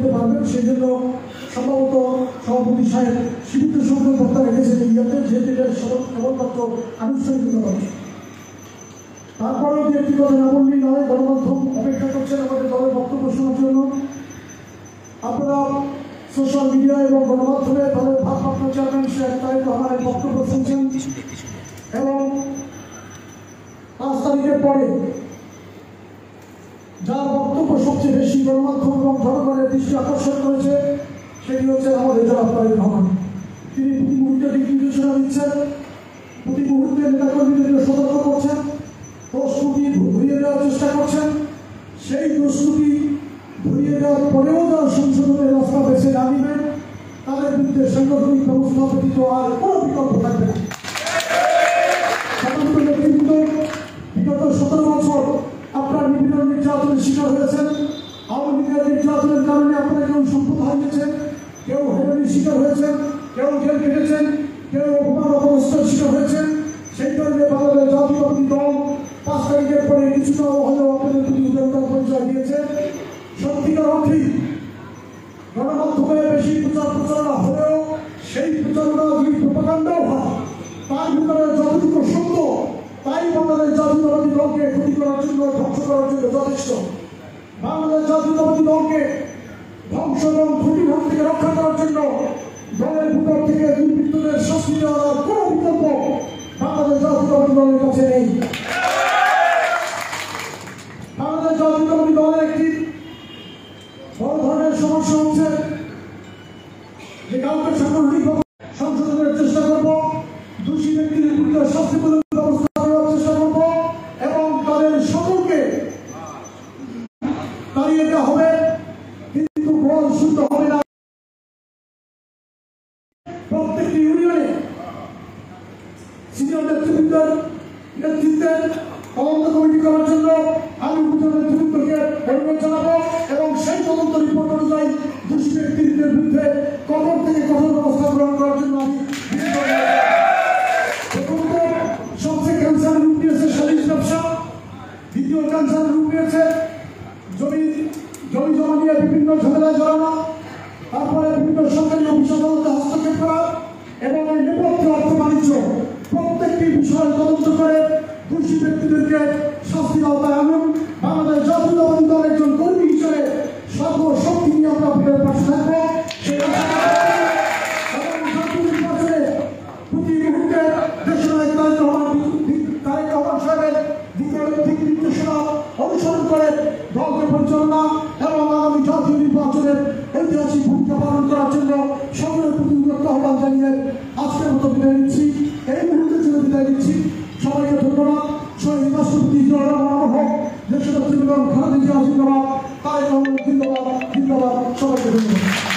দিতে পারবেন। সেই জন্য সম্ভবত সভাপতি সাহেব সীমিত সংখ্যক বক্তা রেখেছেন ইন্ডিয়াতে, যেহেতু এটা কেবলমাত্র আনুষ্ঠানিকতা হচ্ছে। তারপরেও যে একটি কথা না বললেই নয়, গণমাধ্যম অপেক্ষা করছেন আমাদের দলের বক্তব্য শোনার জন্য। আপনারা সোশ্যাল মিডিয়া এবং গণমাধ্যমে দলের ভারপ্রাপ্ত চেয়ারম্যান শেখ তারেক রহমানের বক্তব্য শুনছেন এবং 5 তারিখের পরে যার বক্তব্য সবচেয়ে বেশি গণমাধ্যম এবং জনগণের দৃষ্টি আকর্ষণ করেছে সেটি হচ্ছে আমাদের জনাব তারেক রহমান। তিনি প্রতি মুহূর্তে দিক নির্দেশনা দিচ্ছেন, প্রতি মুহূর্তে নেতাকর্মীদেরকে সতর্ক করছেন, প্রস্তুতি ধরিয়ে দেওয়ার চেষ্টা করছেন। সেই প্রস্তুতি ধরিয়ে দেওয়ার পরেও যারা সংশোধনের রাস্তা বেছে না নেবেন তাদের বিরুদ্ধে সাংগঠনিক ব্যবস্থা ব্যতীত আর কোনো বিকল্প থাকবে না। সাধারণত নেতৃত্ব বিগত 17 বছর আপনার বিভিন্ন নির্যাতনের শিকার হয়েছেন। আওয়ামী লীগের নির্যাতনের কারণে আপনারা কেউ সম্পদ হারিয়েছেন, কেউ হয়রানির শিকার হয়েছেন, কেউ জেল কেটেছেন, কেউ অপমান অপদস্থের শিকার হয়েছেন। সেই কারণে বাংলাদেশ জাতীয়তাবাদী দল 5 তারিখের পরে কিছুটা হলেও আপনাদের প্রতি উদারতার পরিচয় দিয়েছে। সত্যিকার অর্থেই গণমাধ্যমে বেশি প্রচারণা হলেও সেই প্রচারণা যদি প্রোপাগান্ডাও হয় তার ভিতরে যতটুকু সত্য তাই বাংলাদেশ জাতীয়তাবাদী দলকে ক্ষতি করার জন্য, ধ্বংস করার জন্য যথেষ্ট। বাংলাদেশ জাতীয়তাবাদী দলকে ধ্বংস এবং ক্ষতিভাগ থেকে রক্ষা করার জন্য দলের ভিতর থেকে দুর্বৃত্তদের শাস্তি দেওয়ার কোনো বিকল্প বাংলাদেশ জাতীয়তাবাদী দলের কাছে নেই। বাংলাদেশ জাতীয়তাবাদী দলের একটি বড় ধরনের সমস্যা হচ্ছে যে কাউকে সাংগঠনিকভাবে সংশোধনের চেষ্টা করব, দোষী ব্যক্তিদের বিরুদ্ধে শাস্তিমূলক ব্যবস্থা নেওয়ার চেষ্টা করব এবং তাদের সকলকে তাড়িয়ে দেওয়া হবে, কিন্তু বল শুদ্ধ হবে না। প্রত্যেকটি ইউনিয়নে সিনিয়র নেতৃবৃন্দের নেতৃত্বে তদন্ত কমিটি করার জন্য আমি উপজেলা নেতৃত্বকে অনুরোধ জানাবো এবং সেই তদন্ত রিপোর্ট অনুযায়ী দোষী ব্যক্তিদের বিরুদ্ধে কঠোর থেকে কঠোর ব্যবস্থা গ্রহণ করার জন্য আমি সবচেয়ে ক্যান্সার রূপ নিয়েছে সালিশ ব্যবসা, দ্বিতীয় ক্যান্সার রূপ নিয়েছে জমি জমা নিয়ে বিভিন্ন ঝামেলায় জড়ানো, তারপরে বিভিন্ন সরকারি অফিস আদালতে হস্তক্ষেপ করা এবং এই নেপথ্য অর্থ বাণিজ্য প্রত্যেকটি বিষয় তদন্ত করে দোষী ব্যক্তিদেরকে শাস্তির আওতায় আনুন। বাংলাদেশ জাতীয়তাবাদী দল একজন কর্মী হিসেবে সর্বশক্তি নিয়ে আমরা আপনাদের পাশে থাকবো। নির্বাচনে প্রতি মুহূর্তে দেশনায়ক তারেক রহমান সাহেবের দিক নির্দেশনা অনুসরণ করে দলকে পরিচালনা এবং আগামী জাতীয় নির্বাচনের ঐতিহাসিক ভূমিকা পালন করার জন্য সকলের প্রতি উদ্যোক্ত আহ্বান জানিয়ে আজকের মতো বিদায় নিচ্ছি। এই মুহূর্তের জন্য বিদায় নিচ্ছি। সবাইকে ধন্যবাদ। শহীদ রাষ্ট্রপতি জিয়াউর রহমান হোক, দেশনেত্রী বেগম খালেদা জিয়া জিন্দাবাদ, তারেক রহমান জিন্দাবাদ, জিন্দাবাদ। সবাইকে ধন্যবাদ।